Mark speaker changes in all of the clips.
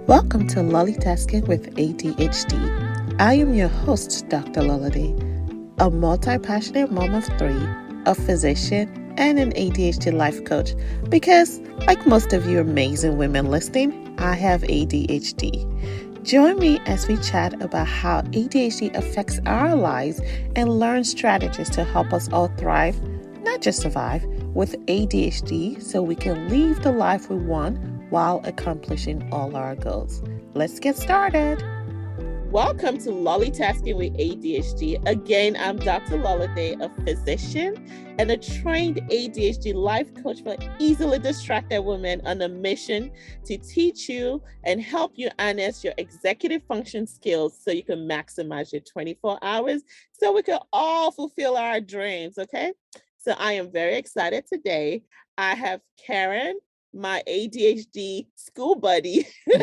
Speaker 1: Welcome to LollieTasking with ADHD. I am your host, Dr. Lollie, a multi-passionate mom of three, a physician, and an ADHD life coach because, like most of you amazing women listening, I have ADHD. Join me as we chat about how ADHD affects our lives and learn strategies to help us all thrive, not just survive, with ADHD so we can live the life we want while accomplishing all our goals. Let's get started. Welcome to LollieTasking with ADHD. Again, I'm Dr. Lollie, a physician and a trained ADHD life coach for easily distracted women on a mission to teach you and help you harness your executive function skills so you can maximize your 24 hours so we can all fulfill our dreams, okay? So I am very excited today. I have Caren, my ADHD school buddy. We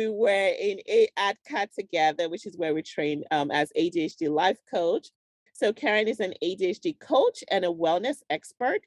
Speaker 1: were in ADCAT together, which is where we train as ADHD life coach. So Caren is an ADHD coach and a wellness expert.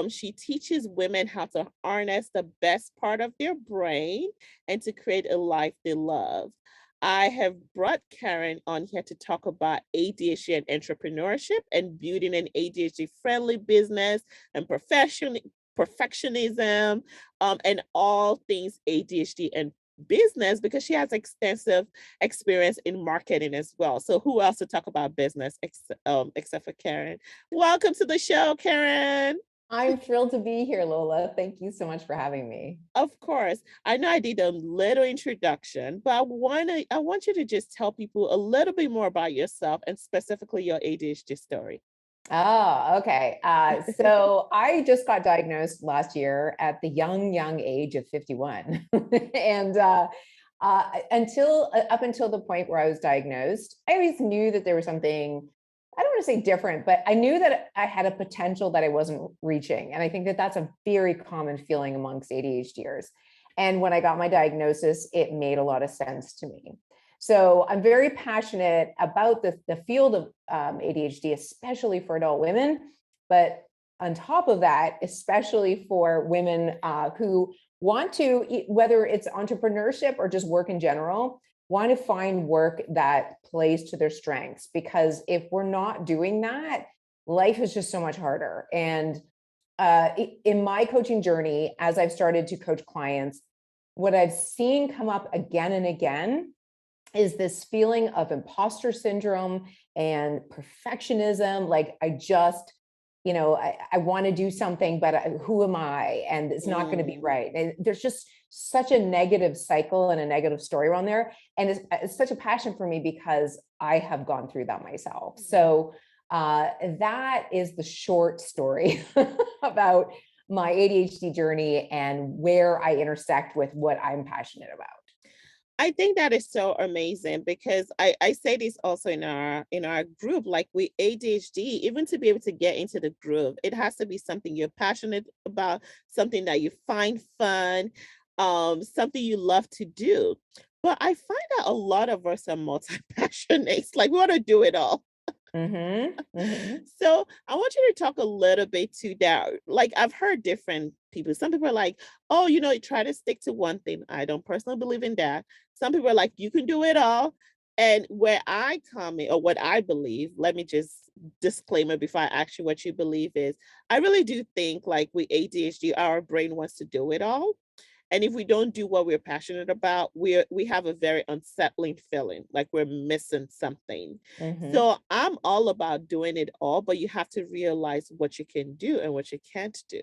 Speaker 1: She teaches women how to harness the best part of their brain and to create a life they love. I have brought Caren on here to talk about ADHD and entrepreneurship and building an ADHD-friendly business and perfectionism, and all things ADHD and business because she has extensive experience in marketing as well. So who else to talk about business except for Caren? Welcome to the show, Caren.
Speaker 2: I'm thrilled to be here, Lola. Thank you so much for having me.
Speaker 1: Of course. I know I did a little introduction, but I want you to just tell people a little bit more about yourself and specifically your ADHD story.
Speaker 2: Oh, okay. So I just got diagnosed last year at the young age of 51. And up until the point where I was diagnosed, I always knew that there was something, I don't want to say different, but I knew that I had a potential that I wasn't reaching. And I think that that's a very common feeling amongst ADHDers. And when I got my diagnosis, it made a lot of sense to me. So I'm very passionate about the field of ADHD, especially for adult women. But on top of that, especially for women who want to, whether it's entrepreneurship or just work in general, want to find work that plays to their strengths. Because if we're not doing that, life is just so much harder. And in my coaching journey, as I've started to coach clients, what I've seen come up again and again is this feeling of imposter syndrome and perfectionism. Like I just, I want to do something, but who am I? And it's not going to be right. And there's just such a negative cycle and a negative story around there. And it's such a passion for me because I have gone through that myself. So that is the short story about my ADHD journey and where I intersect with what I'm passionate about.
Speaker 1: I think that is so amazing because I say this also in our group, like with ADHD, even to be able to get into the groove, it has to be something you're passionate about, something that you find fun, something you love to do. But I find that a lot of us are multi-passionates, like we want to do it all. So I want you to talk a little bit to that. Like I've heard different people. Some people are like, oh, try to stick to one thing. I don't personally believe in that. Some people are like, you can do it all. And where I come in, or what I believe, let me just disclaimer before I ask you what you believe is, I really do think like with ADHD, our brain wants to do it all. And if we don't do what we're passionate about, we have a very unsettling feeling, like we're missing something. So I'm all about doing it all, but you have to realize what you can do and what you can't do.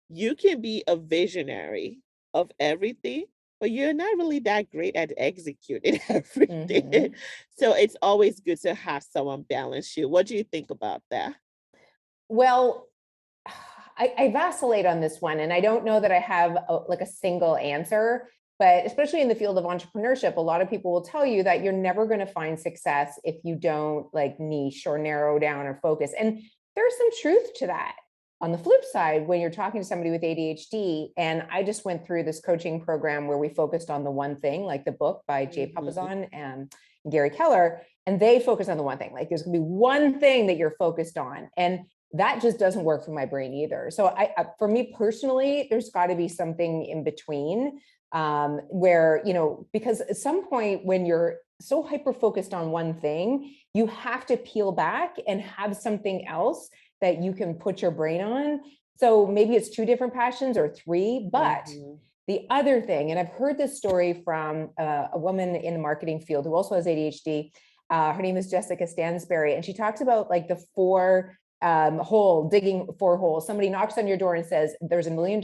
Speaker 1: You can be a visionary of everything, but you're not really that great at executing everything. So it's always good to have someone balance you. What do you think about that?
Speaker 2: Well, I vacillate on this one, and I don't know that I have a single answer, but especially in the field of entrepreneurship, a lot of people will tell you that you're never going to find success if you don't like niche or narrow down or focus. And there's some truth to that. On the flip side, when you're talking to somebody with ADHD, and I just went through this coaching program where we focused on the one thing, like the book by Jay Papasan and Gary Keller, and they focus on the one thing, like there's gonna be one thing that you're focused on. And that just doesn't work for my brain either. So for me personally, there's got to be something in between, where, because at some point when you're so hyper focused on one thing, you have to peel back and have something else that you can put your brain on. So maybe it's 2 different passions or 3, but the other thing, and I've heard this story from a woman in the marketing field who also has ADHD. Her name is Jessica Stansberry, and she talks about like the 4 digging 4 holes. Somebody knocks on your door and says, there's $1 million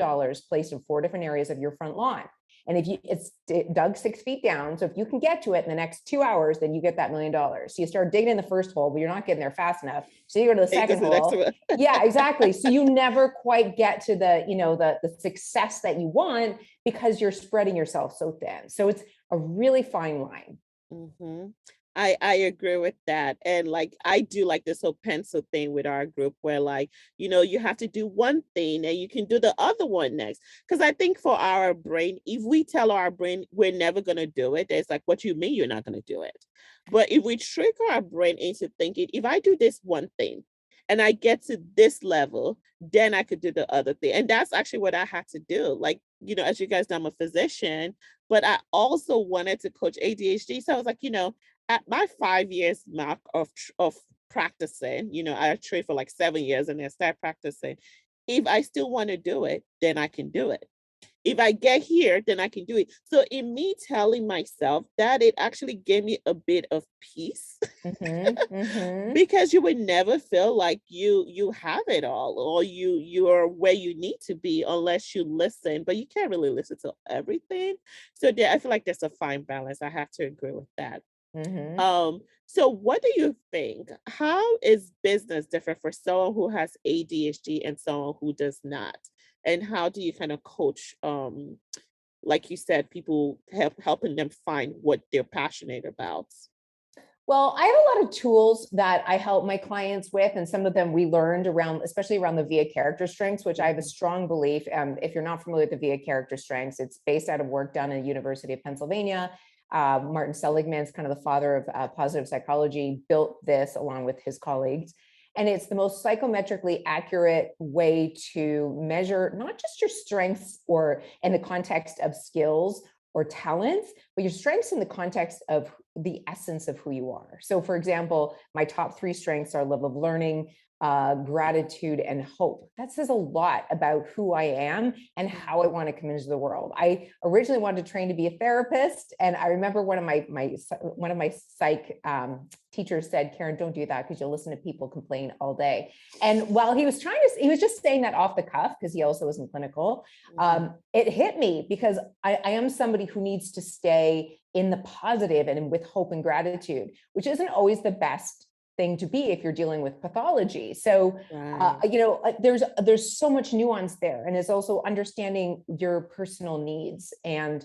Speaker 2: placed in 4 different areas of your front lawn. And it's dug 6 feet down. So if you can get to it in the next 2 hours, then you get that $1 million. So you start digging in the first hole, but you're not getting there fast enough. So you go to the second hole. Yeah, exactly. So you never quite get to the success that you want because you're spreading yourself so thin. So it's a really fine line.
Speaker 3: Mm-hmm. I agree with that. And like, I do like this whole pencil thing with our group where like, you have to do one thing and you can do the other one next. Because I think for our brain, if we tell our brain we're never going to do it, it's like, what do you mean you're not going to do it? But if we trick our brain into thinking, if I do this one thing and I get to this level, then I could do the other thing. And that's actually what I had to do. Like, as you guys know, I'm a physician, but I also wanted to coach ADHD. So I was like, at my 5 years mark of practicing, I trained for like 7 years and then start practicing. If I still want to do it, then I can do it. If I get here, then I can do it. So in me telling myself that, it actually gave me a bit of peace because you would never feel like you have it all or you're where you need to be unless you listen, but you can't really listen to everything. So I feel like there's a fine balance. I have to agree with that. So what do you think? How is business different for someone who has ADHD and someone who does not? And how do you kind of coach, like you said, people helping them find what they're passionate about?
Speaker 2: Well, I have a lot of tools that I help my clients with, and some of them we learned especially around the VIA character strengths, which I have a strong belief. If you're not familiar with the VIA character strengths, it's based out of work done at the University of Pennsylvania. Martin Seligman's kind of the father of positive psychology, built this along with his colleagues. And it's the most psychometrically accurate way to measure not just your strengths or in the context of skills or talents, but your strengths in the context of the essence of who you are. So for example, my top 3 strengths are love of learning, gratitude, and hope. That says a lot about who I am and how I want to come into the world. I originally wanted to train to be a therapist, and I remember one of my psych teachers said, "Caren, don't do that because you'll listen to people complain all day." And while he was just saying that off the cuff because he also wasn't clinical. It hit me because I am somebody who needs to stay in the positive and with hope and gratitude, which isn't always the best thing to be if you're dealing with pathology. So, there's so much nuance there. And it's also understanding your personal needs and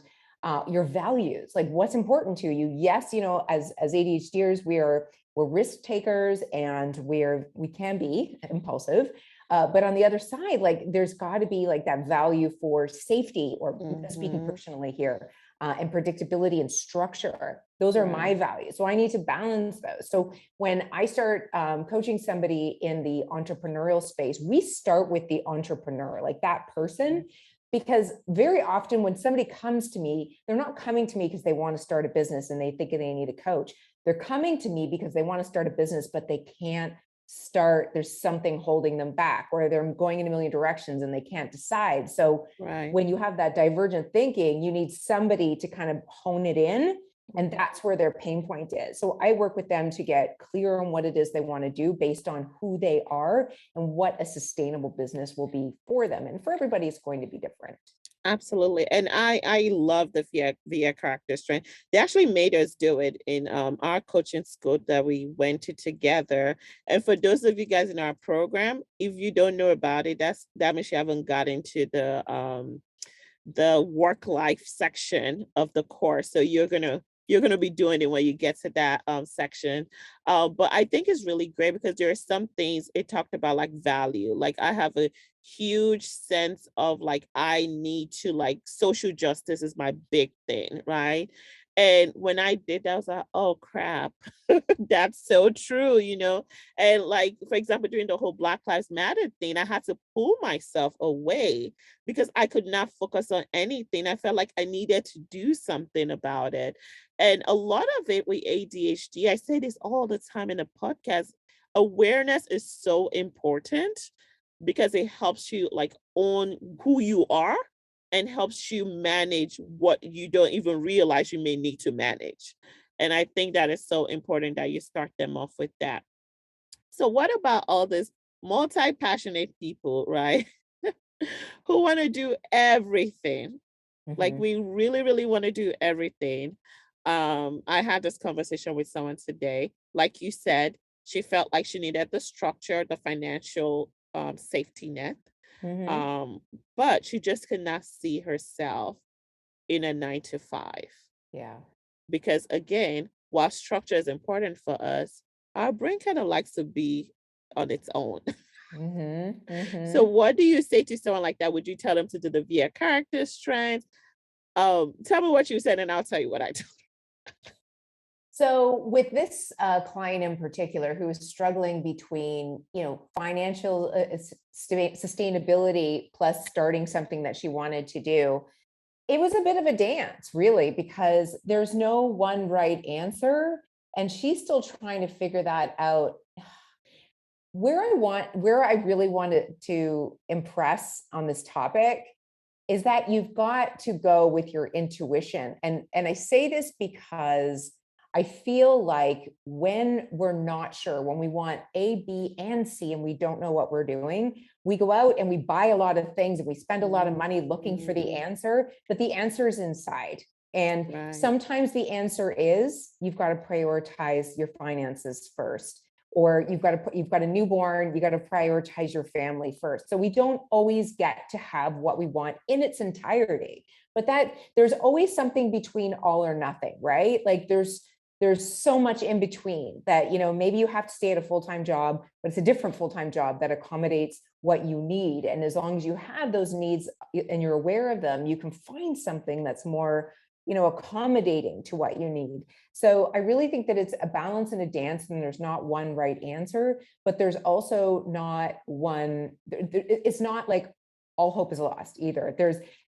Speaker 2: your values, like what's important to you. Yes, as ADHDers, we're risk takers and we can be impulsive. But on the other side, like there's got to be like that value for safety, or speaking personally here, and predictability and structure. Those are my values. So I need to balance those. So when I start coaching somebody in the entrepreneurial space, we start with the entrepreneur, like that person. Because very often when somebody comes to me, they're not coming to me because they want to start a business and they think they need a coach. They're coming to me because they want to start a business, but they can't start. There's something holding them back, or they're going in a million directions and they can't decide. So when you have that divergent thinking, you need somebody to kind of hone it in. And that's where their pain point is. So I work with them to get clear on what it is they want to do based on who they are and what a sustainable business will be for them. And for everybody, it's going to be different.
Speaker 3: Absolutely. And I love the VIA character strength. They actually made us do it in our coaching school that we went to together. And for those of you guys in our program, if you don't know about it, that means you haven't got into the work life section of the course. So you're gonna be doing it when you get to that section. But I think it's really great because there are some things it talked about, like value. Like I have a huge sense of like, I need to, like, social justice is my big thing, right? And when I did that, I was like, oh crap, that's so true, And like, for example, during the whole Black Lives Matter thing, I had to pull myself away because I could not focus on anything. I felt like I needed to do something about it. And a lot of it with ADHD, I say this all the time in the podcast, awareness is so important because it helps you like own who you are and helps you manage what you don't even realize you may need to manage. And I think that is so important that you start them off with that. So what about all this multi-passionate people, right? Who want to do everything? Like
Speaker 2: Mhm.
Speaker 3: we really, really want to do everything. I had this conversation with someone today. Like you said, she felt like she needed the structure, the financial safety net.
Speaker 2: Mhm.
Speaker 3: Um, but she just could not see herself in a 9 to 5
Speaker 2: Yeah.
Speaker 3: because again, while structure is important for us, our brain kind of likes to be on its own.
Speaker 2: Mhm.
Speaker 3: So
Speaker 2: Mhm.
Speaker 3: what do you say to someone like that? Would you tell them to do the via character strength? Tell me what you said and I'll tell you what I told.
Speaker 2: So with this client in particular, who is struggling between, financial sustainability plus starting something that she wanted to do, it was a bit of a dance, really, because there's no one right answer, and she's still trying to figure that out. Where I really wanted to impress on this topic is that you've got to go with your intuition. And I say this because I feel like when we're not sure, when we want A, B, and C, and we don't know what we're doing, we go out and we buy a lot of things and we spend a lot of money looking for the answer, but the answer is inside. And
Speaker 3: Right.
Speaker 2: sometimes the answer is you've got to prioritize your finances first, or you've got a newborn, you got to prioritize your family first. So we don't always get to have what we want in its entirety, but that there's always something between all or nothing, right? Like there's so much in between that, maybe you have to stay at a full-time job, but it's a different full-time job that accommodates what you need. And as long as you have those needs and you're aware of them, you can find something that's more, accommodating to what you need. So I really think that it's a balance and a dance, and there's not one right answer, but there's also not one, it's not like all hope is lost either.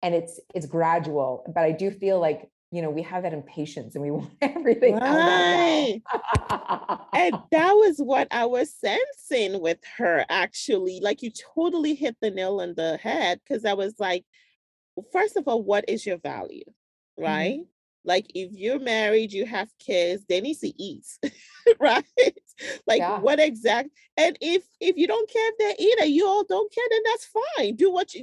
Speaker 2: And it's gradual, but I do feel like, we have that impatience and we want everything now, now,
Speaker 3: Right.
Speaker 2: now.
Speaker 3: And that was what I was sensing with her, actually. Like you totally hit the nail on the head because I was like, first of all, what is your value? Right?
Speaker 2: Mhm.
Speaker 3: Like if you're married, you have kids, they need to eat, right? Like
Speaker 2: Yeah.
Speaker 3: what exact and if you don't care if they eat it, you all don't care, then that's fine. Do what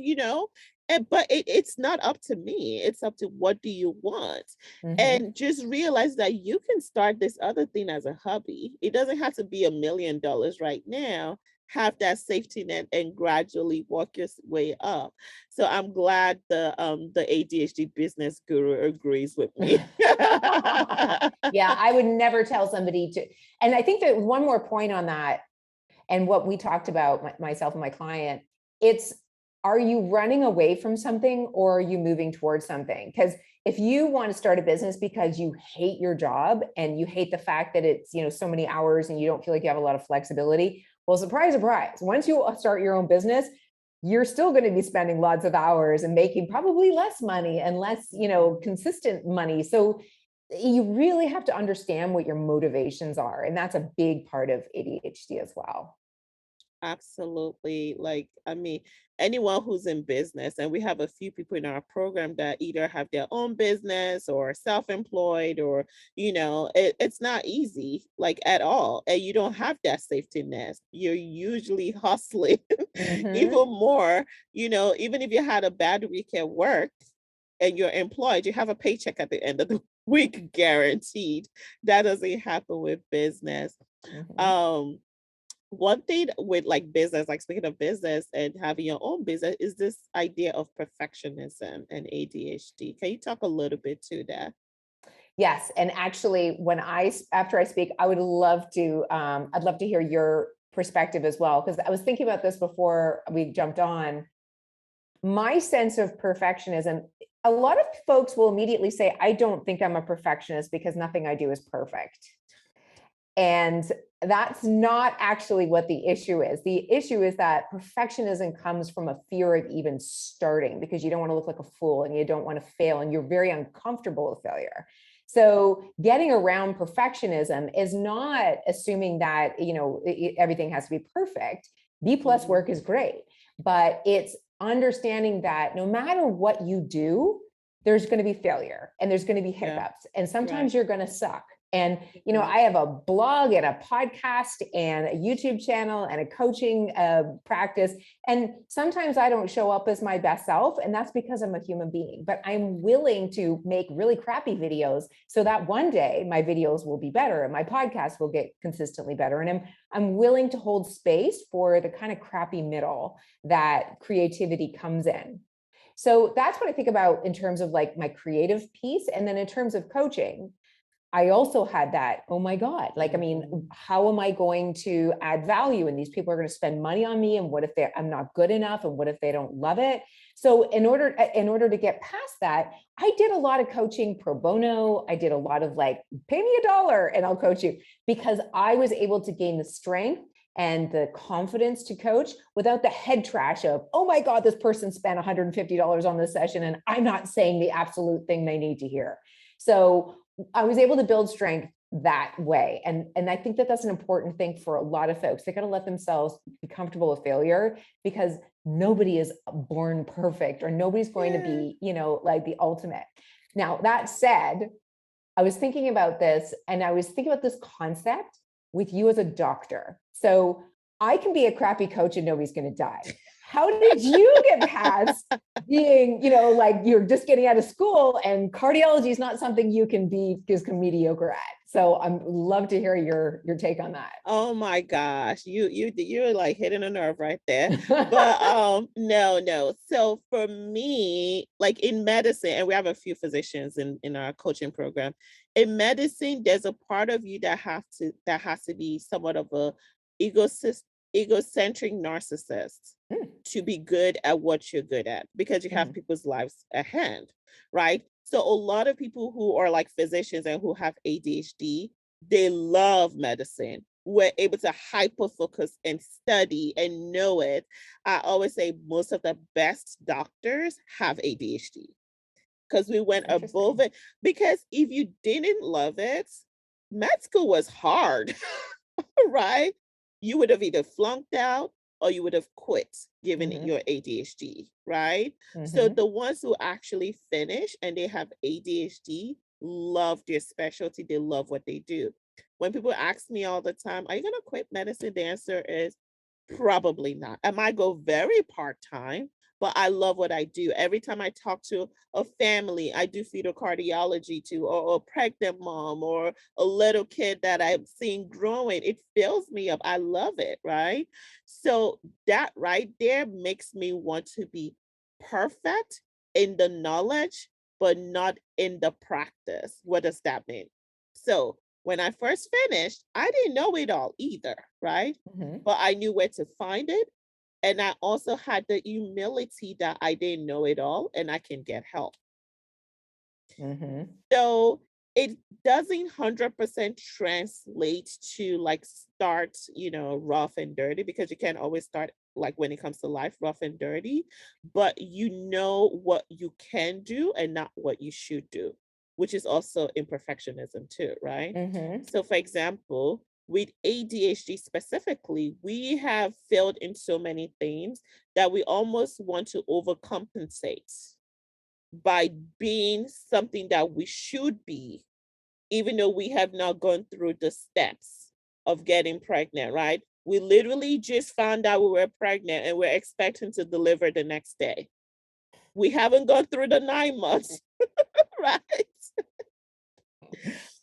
Speaker 3: but it's not up to me. It's up to what do you want?
Speaker 2: Mhm.
Speaker 3: And just realize that you can start this other thing as a hobby. It doesn't have to be $1 million right now. Have that safety net and gradually walk your way up. So I'm glad the ADHD business guru agrees with me.
Speaker 2: Yeah, I would never tell somebody to. And I think that one more point on that, and what we talked about, myself and my client, it's, are you running away from something or are you moving towards something? Because if you want to start a business because you hate your job and you hate the fact that it's, so many hours and you don't feel like you have a lot of flexibility, well, surprise, surprise, once you start your own business, you're still going to be spending lots of hours and making probably less money and less, consistent money. So you really have to understand what your motivations are. And that's a big part of ADHD as well.
Speaker 3: Absolutely. Like, I mean, anyone who's in business, and we have a few people in our program that either have their own business or self-employed, or, it's not easy, like at all. And you don't have that safety net. You're usually hustling
Speaker 2: Mm-hmm.
Speaker 3: even more, even if you had a bad week at work and you're employed, you have a paycheck at the end of the week guaranteed. That doesn't happen with business.
Speaker 2: Mm-hmm.
Speaker 3: Um, one thing with like business, like speaking of business and having your own business, is this idea of perfectionism and ADHD. Can you talk a little bit to that?
Speaker 2: Yes, and actually, after I speak, I'd love to hear your perspective as well, because I was thinking about this before we jumped on. My sense of perfectionism, a lot of folks will immediately say, I don't think I'm a perfectionist because nothing I do is perfect. And that's not actually what the issue is. The issue is that perfectionism comes from a fear of even starting, because you don't want to look like a fool and you don't want to fail and you're very uncomfortable with failure. So getting around perfectionism is not assuming that, everything has to be perfect. B+ work is great, but it's understanding that no matter what you do, there's going to be failure and there's going to be hiccups, and sometimes you're going to suck. And, I have a blog and a podcast and a YouTube channel and a coaching practice. And sometimes I don't show up as my best self. And that's because I'm a human being, but I'm willing to make really crappy videos so that one day my videos will be better and my podcast will get consistently better. And I'm willing to hold space for the kind of crappy middle that creativity comes in. So that's what I think about in terms of like my creative piece. And then in terms of coaching, I also had that, oh my God, how am I going to add value? And these people are going to spend money on me. And what if I'm not good enough? And what if they don't love it? So in order to get past that, I did a lot of coaching pro bono. I did a lot of pay me $1 and I'll coach you, because I was able to gain the strength and the confidence to coach without the head trash of, oh my God, this person spent $150 on this session and I'm not saying the absolute thing they need to hear. So I was able to build strength that way. And I think that that's an important thing for a lot of folks. They got to let themselves be comfortable with failure, because nobody is born perfect, or nobody's going to be, the ultimate. Now, that said, I was thinking about this, and I was thinking about this concept with you as a doctor. So I can be a crappy coach and nobody's going to die. How did you get past being, you're just getting out of school and cardiology is not something you can be just mediocre at? So I'd love to hear your take on that.
Speaker 3: Oh my gosh, you're like hitting a nerve right there. But no. So for me, like in medicine, and we have a few physicians in our coaching program. In medicine, there's a part of you that has to be somewhat of a egocentric narcissist to be good at what you're good at, because you have people's lives at hand, right? So a lot of people who are like physicians and who have ADHD, they love medicine. We're able to hyper focus and study and know it. I always say most of the best doctors have ADHD, because we went above it. Because if you didn't love it, med school was hard, right? You would have either flunked out or you would have quit given your ADHD, right? So the ones who actually finish and they have ADHD love their specialty. They love what they do. When people ask me all the time, are you going to quit medicine? The answer is probably not. I might go very part-time, but I love what I do. Every time I talk to a family, I do fetal cardiology to, or a pregnant mom, or a little kid that I've seen growing, it fills me up. I love it, right? So that right there makes me want to be perfect in the knowledge, but not in the practice. What does that mean? So when I first finished, I didn't know it all either, right? But I knew where to find it. And I also had the humility that I didn't know it all and I can get help. So it doesn't 100% translate to like start, rough and dirty, because you can't always start like when it comes to life, rough and dirty, but you know what you can do and not what you should do, which is also imperfectionism too, right? So for example, with ADHD specifically, we have failed in so many things that we almost want to overcompensate by being something that we should be, even though we have not gone through the steps of getting pregnant, right? We literally just found out we were pregnant and we're expecting to deliver the next day. We haven't gone through the 9 months, right?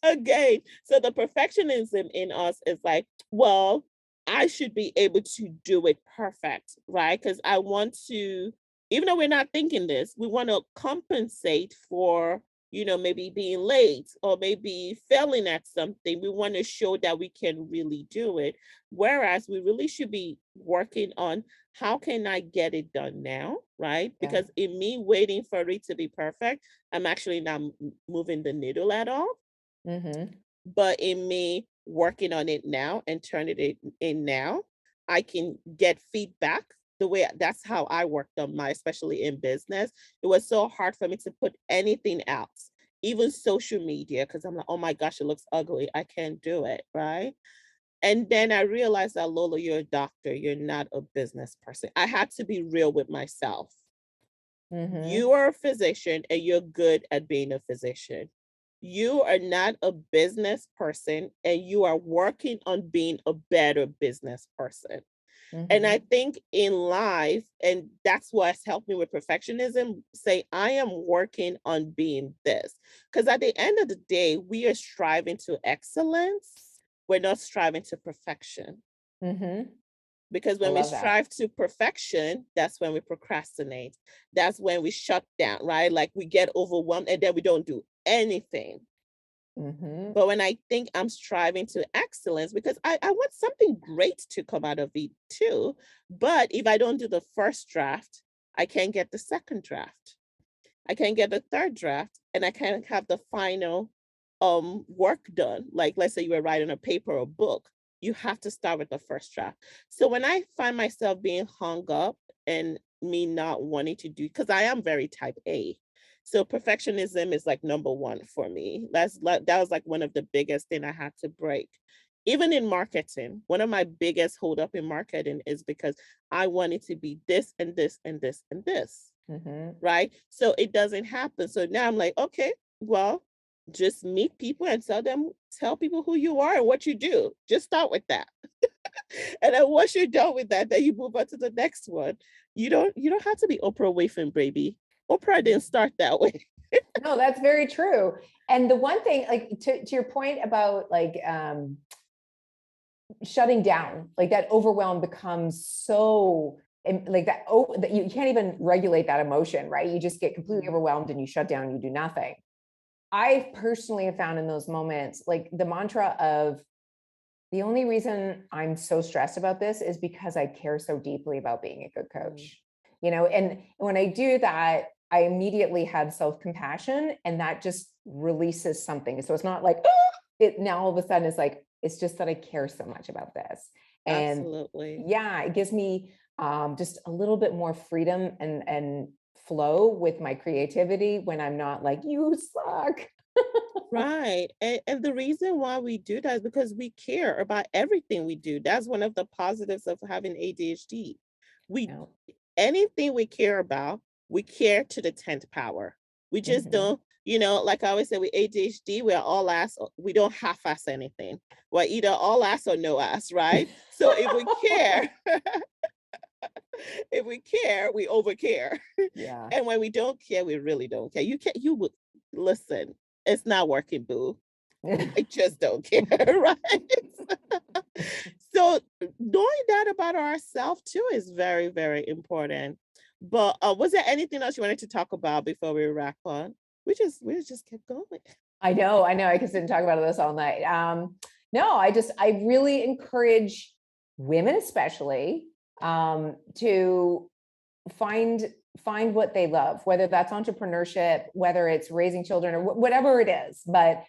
Speaker 3: Again, so the perfectionism in us is like, well, I should be able to do it perfect, right? Because I want to, even though we're not thinking this, we want to compensate for, maybe being late or maybe failing at something. We want to show that we can really do it. Whereas we really should be working on how can I get it done now, right?
Speaker 2: Yeah.
Speaker 3: Because in me waiting for it to be perfect, I'm actually not moving the needle at all. But in me working on it now and turning it in now, I can get feedback the way that's how I worked on my, especially in business. It was so hard for me to put anything else, even social media, because I'm like, oh my gosh, it looks ugly. I can't do it. Right. And then I realized that, Lola, you're a doctor. You're not a business person. I had to be real with myself. You are a physician and you're good at being a physician. You are not a business person and you are working on being a better business person. And I think in life, and that's what's helped me with perfectionism, say, I am working on being this. Because at the end of the day, we are striving to excellence. We're not striving to perfection. Because when we strive to perfection, that's when we procrastinate. That's when we shut down, right? Like we get overwhelmed and then we don't do anything. But when I think I'm striving to excellence, because I want something great to come out of it too. But if I don't do the first draft, I can't get the second draft. I can't get the third draft, and I can't have the final work done. Like let's say you were writing a paper or book, you have to start with the first draft. So when I find myself being hung up and me not wanting to do, because I am very type A. So perfectionism is like number one for me. That was like one of the biggest thing I had to break. Even in marketing, one of my biggest hold up in marketing is because I wanted to be this and this and this and this. Right. So it doesn't happen. So now I'm like, okay, well, just meet people and tell people who you are and what you do. Just start with that. And then once you're done with that, then you move on to the next one. You don't have to be Oprah Winfrey, baby. Oprah didn't start that way.
Speaker 2: No, that's very true. And the one thing, like to your point about like shutting down, like that overwhelm becomes so like that, that you can't even regulate that emotion, right? You just get completely overwhelmed and you shut down, you do nothing. I personally have found in those moments, like the mantra of the only reason I'm so stressed about this is because I care so deeply about being a good coach, and when I do that, I immediately have self-compassion and that just releases something. So it's not like, it now all of a sudden it's like, it's just that I care so much about this. And
Speaker 3: absolutely.
Speaker 2: Yeah, it gives me just a little bit more freedom and flow with my creativity when I'm not like, you suck.
Speaker 3: Right. And the reason why we do that is because we care about everything we do. That's one of the positives of having ADHD. Anything we care about, we care to the 10th power. We just don't, like I always say with ADHD, we're all ass, we don't half-ass anything. We're either all ass or no ass, right? So if we care, we overcare.
Speaker 2: Yeah.
Speaker 3: And when we don't care, we really don't care. You would listen, it's not working, boo. I just don't care, right? So knowing that about ourselves too is very, very important. But was there anything else you wanted to talk about before we wrap on? We just kept going.
Speaker 2: I know. I could sit and talk about this all night. No, I really encourage women, especially, to find what they love, whether that's entrepreneurship, whether it's raising children, or whatever it is. But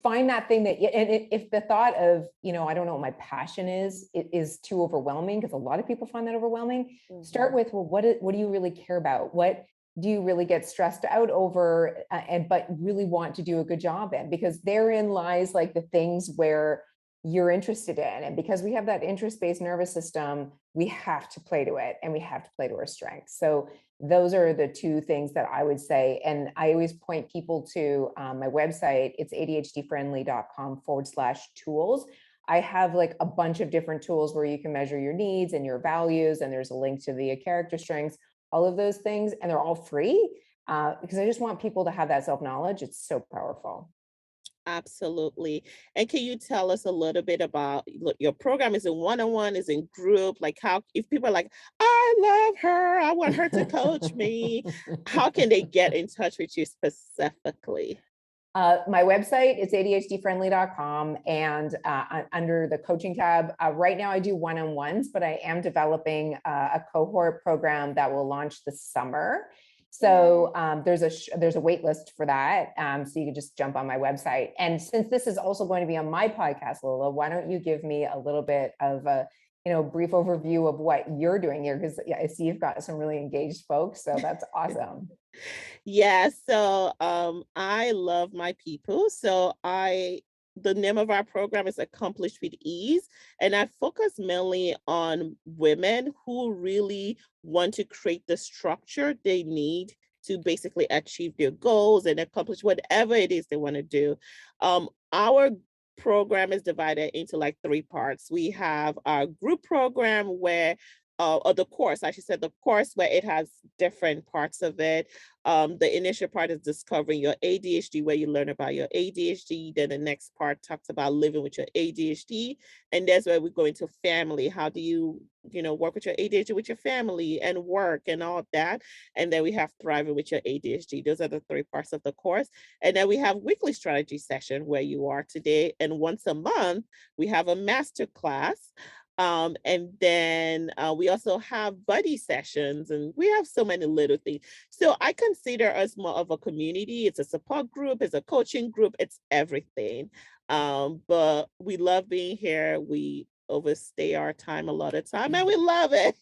Speaker 2: find that thing that, and if the thought of, I don't know what my passion is, it is too overwhelming, because a lot of people find that overwhelming. Start with, well, what do you really care about? What do you really get stressed out over, but really want to do a good job in? Because therein lies like the things where you're interested in. And because we have that interest-based nervous system, we have to play to it and we have to play to our strengths. So those are the two things that I would say. And I always point people to my website. It's adhdfriendly.com/tools. I have like a bunch of different tools where you can measure your needs and your values. And there's a link to the character strengths, all of those things. And they're all free because I just want people to have that self-knowledge. It's so powerful.
Speaker 3: Absolutely. And can you tell us a little bit about, look, your program is in one-on-one, is in group, like how, if people are like, I love her, I want her to coach me, how can they get in touch with you specifically?
Speaker 2: My website is adhdfriendly.com, and under the coaching tab, right now I do one-on-ones, but I am developing a cohort program that will launch this summer. So there's a wait list for that. So you can just jump on my website. And since this is also going to be on my podcast, Lola, why don't you give me a little bit of a brief overview of what you're doing here? Because I see you've got some really engaged folks. So that's awesome.
Speaker 3: Yeah, so I love my people. So the name of our program is Accomplished with Ease, and I focus mainly on women who really want to create the structure they need to basically achieve their goals and accomplish whatever it is they want to do. Our program is divided into like 3 parts. We have our group program where or the course, I should say the course, where it has different parts of it. The initial part is discovering your ADHD, where you learn about your ADHD. Then the next part talks about living with your ADHD. And that's where we go into family. How do you, work with your ADHD with your family and work and all of that. And then we have thriving with your ADHD. Those are the 3 parts of the course. And then we have weekly strategy session where you are today. And once a month, we have a master class. And then we also have buddy sessions, and we have so many little things. So I consider us more of a community. It's a support group, it's a coaching group, it's everything. But we love being here. We overstay our time a lot of time, and we love it.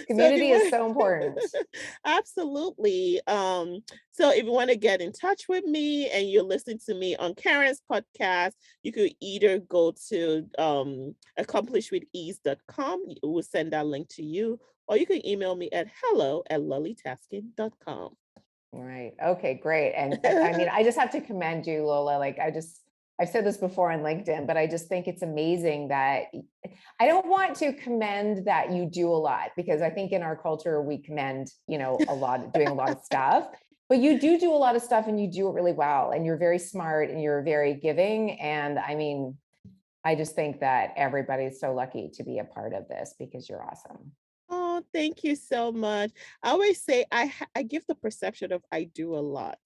Speaker 2: Community is so important.
Speaker 3: Absolutely. So if you want to get in touch with me and you're listening to me on Caren's podcast, you could either go to accomplishwithease.com. We'll send that link to you, or you can email me at hello@LollieTasking.com.
Speaker 2: Right. Okay, great. And I mean, I just have to commend you, Lola. Like I've said this before on LinkedIn, but I just think it's amazing that I don't want to commend that you do a lot, because I think in our culture, we commend, a lot, doing a lot of stuff, but you do a lot of stuff and you do it really well. And you're very smart and you're very giving. And I mean, I just think that everybody's so lucky to be a part of this because you're awesome.
Speaker 3: Oh, thank you so much. I always say I give the perception of I do a lot.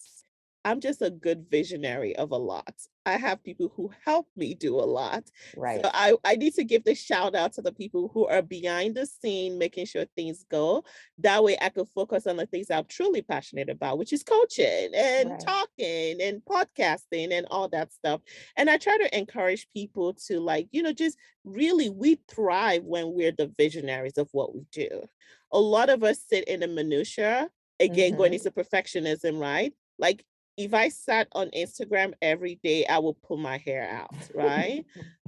Speaker 3: I'm just a good visionary of a lot. I have people who help me do a lot.
Speaker 2: Right.
Speaker 3: So I need to give the shout out to the people who are behind the scene, making sure things go. That way I can focus on the things I'm truly passionate about, which is coaching and talking and podcasting and all that stuff. And I try to encourage people to just really, we thrive when we're the visionaries of what we do. A lot of us sit in the minutia, again, going into perfectionism, right? Like, if I sat on Instagram every day, I will pull my hair out, right?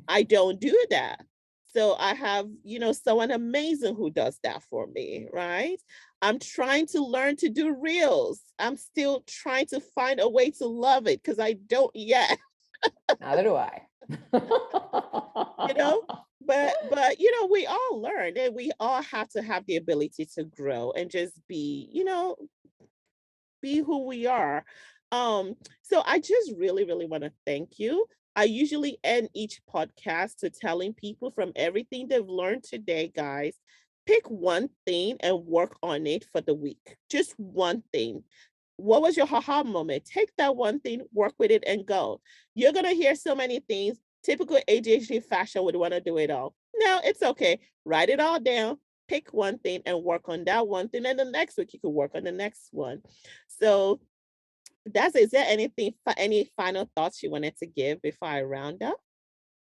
Speaker 3: I don't do that. So I have, someone amazing who does that for me, right? I'm trying to learn to do reels. I'm still trying to find a way to love it because I don't yet.
Speaker 2: Neither do I.
Speaker 3: But we all learn, and we all have to have the ability to grow and just be who we are. So I just really, really want to thank you. I usually end each podcast to telling people from everything they've learned today, guys, pick one thing and work on it for the week. Just one thing. What was your haha moment? Take that one thing, work with it, and go. You're going to hear so many things. Typical ADHD fashion would want to do it all. No, it's okay. Write it all down. Pick one thing and work on that one thing. And the next week, you could work on the next one. So is there any final thoughts you wanted to give before I round up?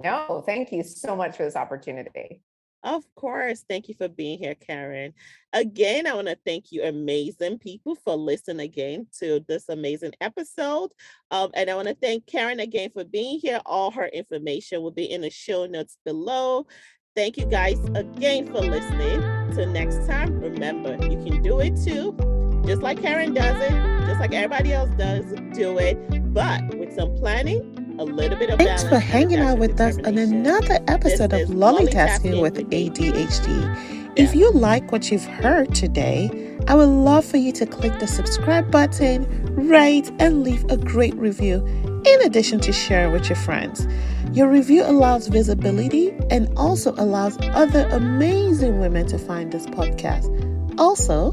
Speaker 2: No, thank you so much for this opportunity.
Speaker 3: Of course. Thank you for being here, Caren. Again, I want to thank you, amazing people, for listening again to this amazing episode. And I want to thank Caren again for being here. All her information will be in the show notes below. Thank you guys again for listening. Till next time, remember, you can do it too. Just like Caren does it, just like everybody else does, do it, but with some planning, a little bit of balance.
Speaker 1: Thanks for hanging out with us on another episode of LollieTasking with ADHD. If you like what you've heard today, I would love for you to click the subscribe button, rate, and leave a great review, in addition to share with your friends. Your review allows visibility and also allows other amazing women to find this podcast. Also,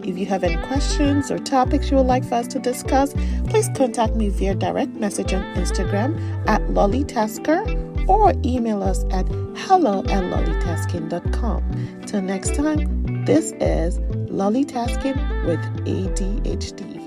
Speaker 1: If you have any questions or topics you would like for us to discuss, please contact me via direct message on Instagram at LollieTasker or email us at hello@LollieTasking.com. Till next time, this is LollieTasking with ADHD.